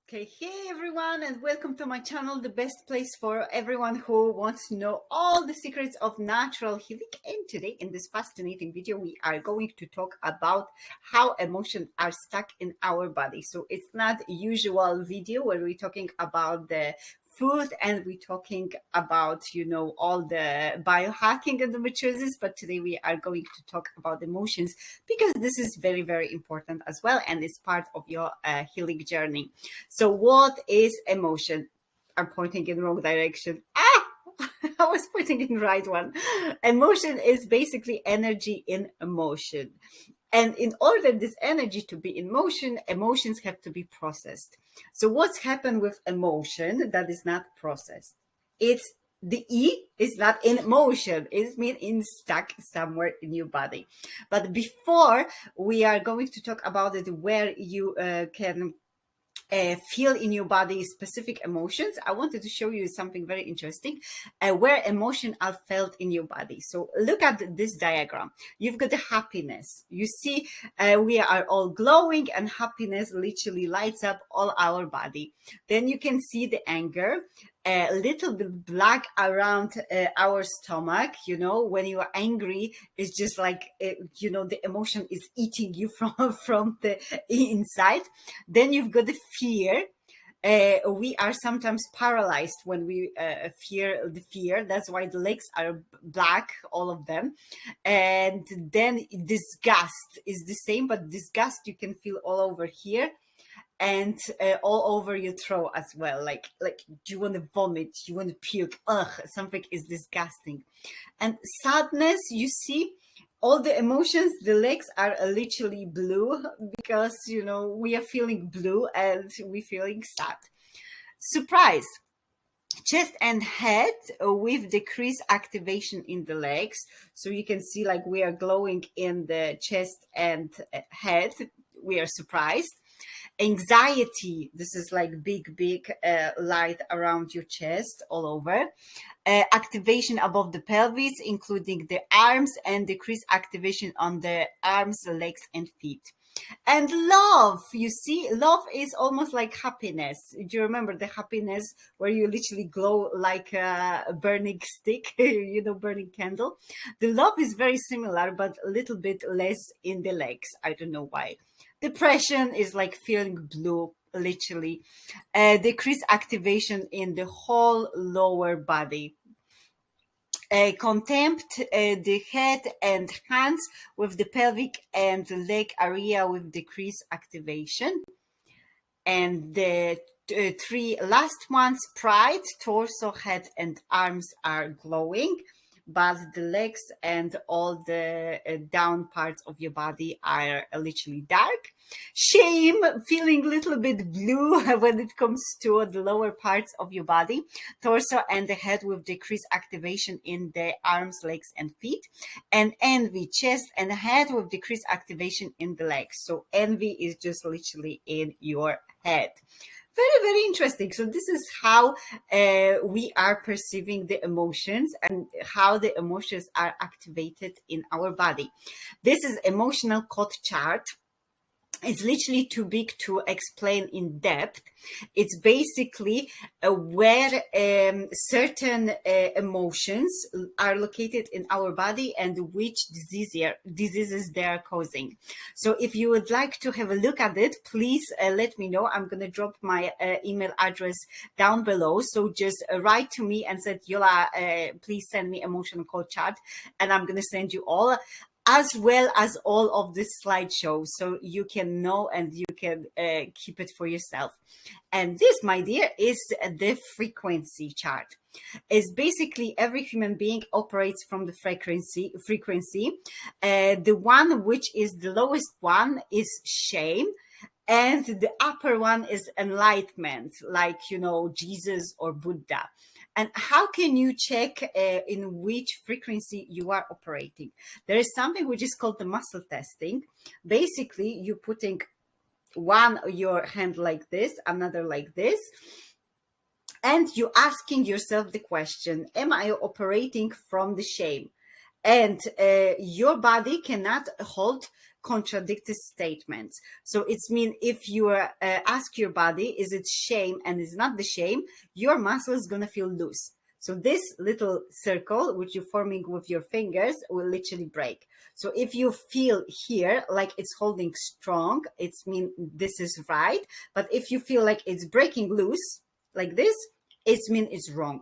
Okay, hey everyone, and welcome to my channel, the best place for everyone who wants to know all the secrets of natural healing. And today, in this fascinating video, we are going to talk about how emotions are stuck in our body. So it's not usual video where we're talking about the food and we're talking about, all the biohacking and endometriosis, but today we are going to talk about emotions because this is very, very important as well, and it's part of your healing journey. So what is emotion? I'm pointing in the wrong direction. I was pointing in the right one. Emotion is basically energy in motion. And in order this energy to be in motion, emotions have to be processed. So what's happened with emotion that is not processed? It's the E is not in motion. It's mean in stuck somewhere in your body. But before we are going to talk about it, where you can feel in your body specific emotions, I wanted to show you something very interesting, where emotions are felt in your body. So look at this diagram. You've got the happiness. You see, we are all glowing and happiness literally lights up all our body. Then you can see the anger, a little bit black around our stomach. When you are angry, it's just like the emotion is eating you from the inside. Then you've got the fear. We are sometimes paralyzed when we fear the fear. That's why the legs are black, all of them. And then disgust is the same, but disgust you can feel all over here and all over your throat as well. Like you want to vomit, you want to puke. Something is disgusting. And sadness, you see, all the emotions, the legs are literally blue because we are feeling blue and we're feeling sad. Surprise, chest and head with decreased activation in the legs. So you can see like we are glowing in the chest and head. We are surprised. Anxiety, this is like big light around your chest all over. Activation above the pelvis, including the arms, and decreased activation on the arms, legs, and feet. And love, you see, love is almost like happiness. Do you remember the happiness where you literally glow like a burning stick, burning candle? The love is very similar, but a little bit less in the legs. I don't know why. Depression is like feeling blue, literally. Decreased activation in the whole lower body. Contempt, the head and hands with the pelvic and the leg area with decreased activation. And the three last ones, pride, torso, head, and arms are glowing, but the legs and all the down parts of your body are literally dark. Shame, feeling a little bit blue when it comes to the lower parts of your body, torso and the head with decreased activation in the arms, legs, and feet. And envy, chest and head with decreased activation in the legs. So envy is just literally in your head. Very, very interesting. So this is how we are perceiving the emotions and how the emotions are activated in our body. This is emotional code chart. It's literally too big to explain in depth. It's basically where certain emotions are located in our body and which diseases they are causing. So if you would like to have a look at it, please let me know. I'm going to drop my email address down below. So just write to me and say, Yola, please send me emotional code chart, and I'm going to send you all, as well as all of this slideshow, so you can know and you can keep it for yourself. And this, my dear, is the frequency chart. It's basically every human being operates from the frequency. The one which is the lowest one is shame, and the upper one is enlightenment, like, Jesus or Buddha. And how can you check in which frequency you are operating? There is something which is called the muscle testing. Basically, you're putting your hand like this, another like this, and you're asking yourself the question, am I operating from the shame? And your body cannot hold contradictory statements. So it's mean if you ask your body, is it shame, and it's not the shame, your muscle is gonna feel loose. So this little circle, which you're forming with your fingers, will literally break. So if you feel here like it's holding strong, it's mean this is right. But if you feel like it's breaking loose like this, it's mean it's wrong.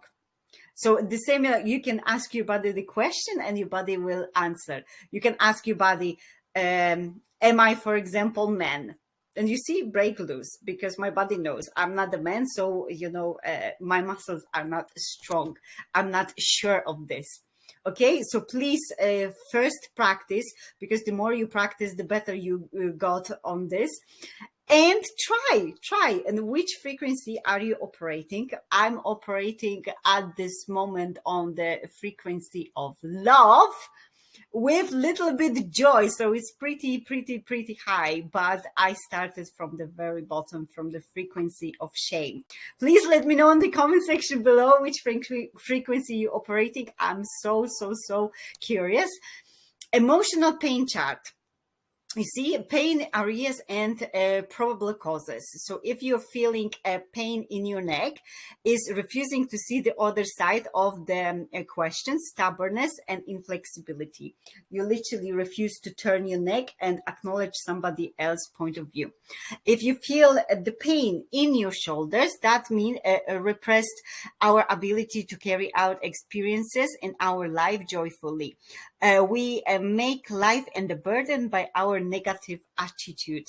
So the same, you can ask your body the question and your body will answer. You can ask your body, am I, for example, man? And you see, break loose, because my body knows I'm not a man. So, my muscles are not strong. I'm not sure of this. Okay, so please first practice, because the more you practice, the better you got on this. And try. And which frequency are you operating? I'm operating at this moment on the frequency of love with little bit joy. So it's pretty high, but I started from the very bottom, from the frequency of shame. Please let me know in the comment section below which frequency you're operating. I'm so curious. Emotional pain chart. You see, pain areas and probable causes. So if you're feeling a pain in your neck, is refusing to see the other side of the question, stubbornness and inflexibility. You literally refuse to turn your neck and acknowledge somebody else's point of view. If you feel the pain in your shoulders, that means repressed our ability to carry out experiences in our life joyfully. We make life and the burden by our negative attitude.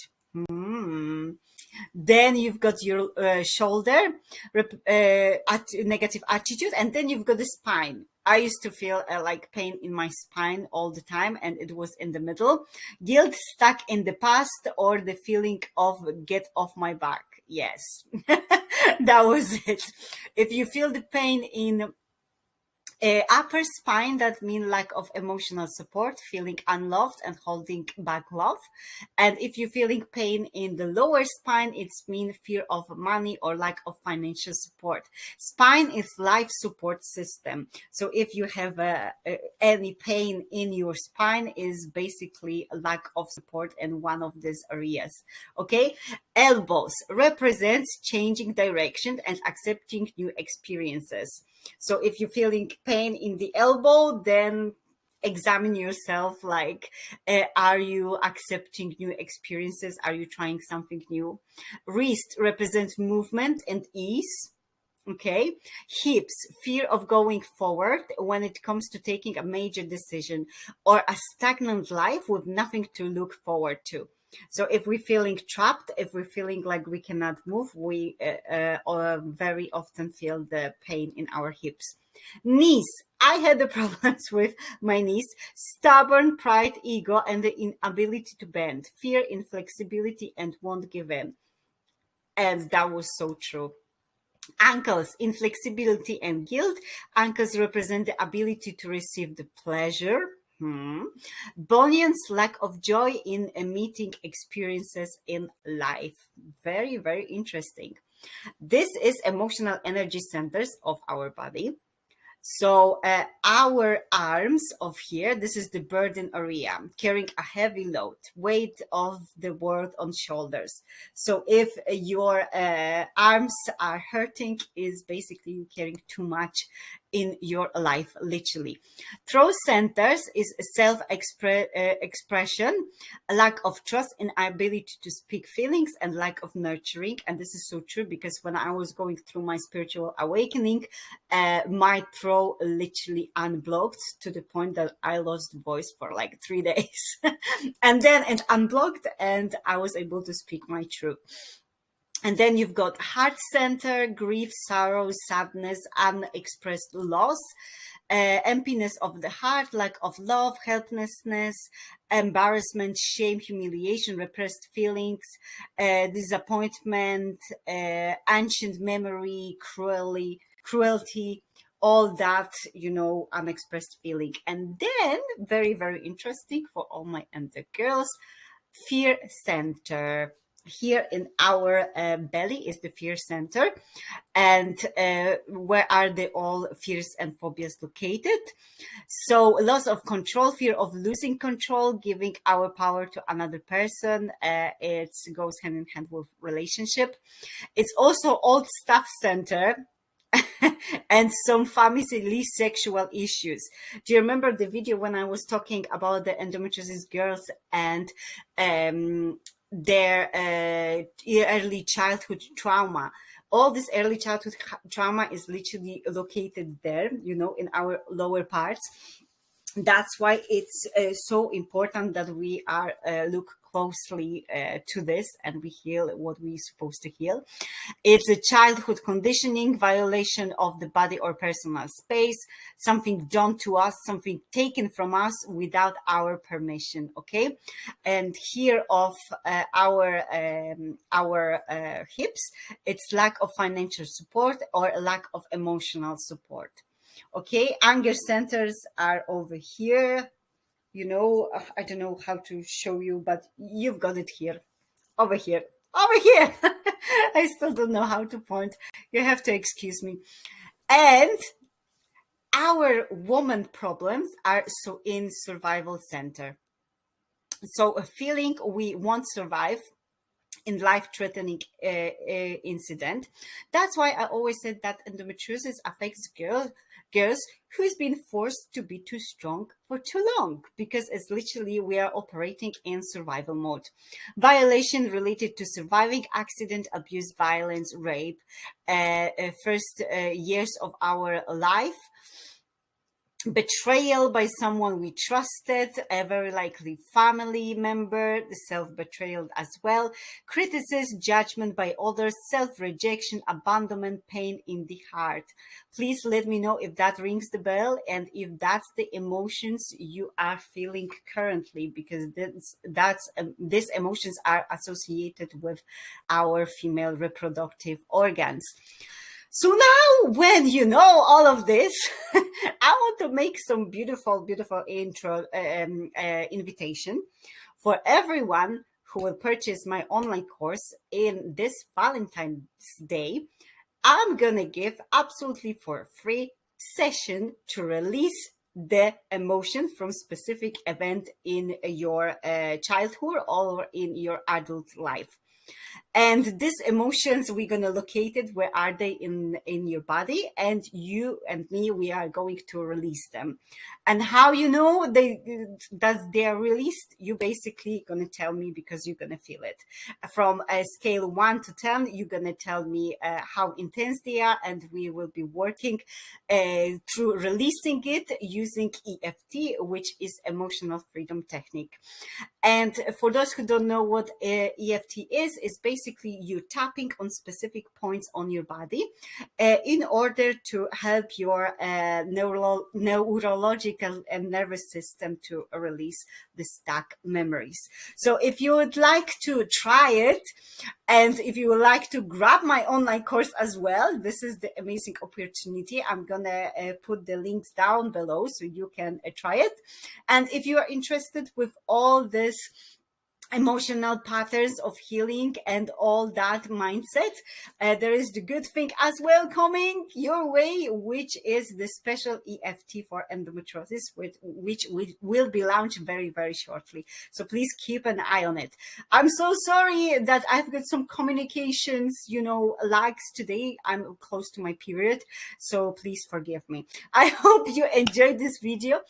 Then you've got your shoulder, negative attitude, and then you've got the spine. I used to feel like pain in my spine all the time, and it was in the middle. Guilt, stuck in the past, or the feeling of get off my back. Yes, that was it. If you feel the pain in upper spine, that means lack of emotional support, feeling unloved and holding back love. And if you're feeling pain in the lower spine, it's mean fear of money or lack of financial support. Spine is life support system. So if you have any pain in your spine, is basically a lack of support in one of these areas. Okay. Elbows represents changing direction and accepting new experiences. So if you're feeling pain in the elbow, then examine yourself, like, are you accepting new experiences? Are you trying something new? Wrist represents movement and ease. Okay. Hips, fear of going forward when it comes to taking a major decision, or a stagnant life with nothing to look forward to. So if we're feeling trapped, if we're feeling like we cannot move, we very often feel the pain in our hips. Knees. I had the problems with my knees. Stubborn, pride, ego, and the inability to bend. Fear, inflexibility, and won't give in. And that was so true. Ankles, inflexibility and guilt. Ankles represent the ability to receive the pleasure. Bunions, lack of joy in meeting experiences in life. Very interesting. This is emotional energy centers of our body. So our arms of here, this is the burden area, carrying a heavy load, weight of the world on shoulders. So if your arms are hurting, is basically you carrying too much in your life, literally. Throat centers is self-expression, lack of trust in our ability to speak feelings, and lack of nurturing. And this is so true, because when I was going through my spiritual awakening, my throat literally unblocked to the point that I lost voice for like 3 days. And then it unblocked and I was able to speak my truth. And then you've got heart center, grief, sorrow, sadness, unexpressed loss, emptiness of the heart, lack of love, helplessness, embarrassment, shame, humiliation, repressed feelings, disappointment, ancient memory, cruelty, all that, unexpressed feeling. And then, very interesting for all my endo girls, fear center. here in our belly is the fear center. And where are the all fears and phobias located? So loss of control, fear of losing control, giving our power to another person. It goes hand in hand with relationship. It's also old stuff center. And some family sexual issues. Do you remember the video when I was talking about the endometriosis girls and their early childhood trauma? All this early childhood trauma is literally located there, in our lower parts. That's why it's so important that we are look closely to this and we heal what we're supposed to heal. It's a childhood conditioning, violation of the body or personal space, something done to us, something taken from us without our permission. Okay, and here of our hips, it's lack of financial support or lack of emotional support. Okay, anger centers are over here. I don't know how to show you, but you've got it here, over here, over here. I still don't know how to point. You have to excuse me. And our woman problems are so in survival center. So a feeling we won't survive in life-threatening incident. That's why I always said that endometriosis affects girls who's been forced to be too strong for too long, because it's literally we are operating in survival mode. Violation related to surviving accident, abuse, violence, rape, first years of our life. Betrayal by someone we trusted, a very likely family member, the self-betrayal as well, criticism, judgment by others, self-rejection, abandonment, pain in the heart. Please let me know if that rings the bell and if that's the emotions you are feeling currently, because these emotions are associated with our female reproductive organs. So now, when you know all of this, I want to make some beautiful, beautiful invitation for everyone who will purchase my online course in this Valentine's Day. I'm going to give absolutely for free session to release the emotion from specific event in your childhood or in your adult life. And these emotions, we're going to locate it. Where are they in your body? And you and me, we are going to release them. And how they are released, you basically going to tell me, because you're going to feel it. From a scale 1 to 10, you're going to tell me how intense they are, and we will be working through releasing it using EFT, which is emotional freedom technique. And for those who don't know what EFT is basically you tapping on specific points on your body in order to help your neurological and nervous system to release the stuck memories. So if you would like to try it, and if you would like to grab my online course as well, this is the amazing opportunity. I'm gonna put the links down below so you can try it. And if you are interested with all this emotional patterns of healing and all that mindset, there is the good thing as well coming your way, which is the special EFT for endometriosis, which will be launched very, very shortly. So please keep an eye on it. I'm so sorry that I've got some communications, lags today. I'm close to my period, so please forgive me. I hope you enjoyed this video,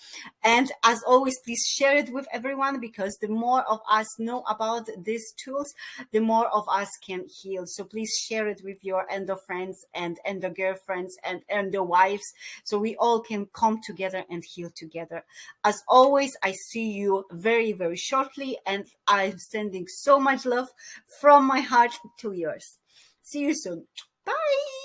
and as always, please share it with everyone, because the more of us know about these tools, the more of us can heal. So please share it with your endo friends and endo girlfriends and endo wives, so we all can come together and heal together. As always, I see you very, very shortly, and I'm sending so much love from my heart to yours. See you soon. Bye.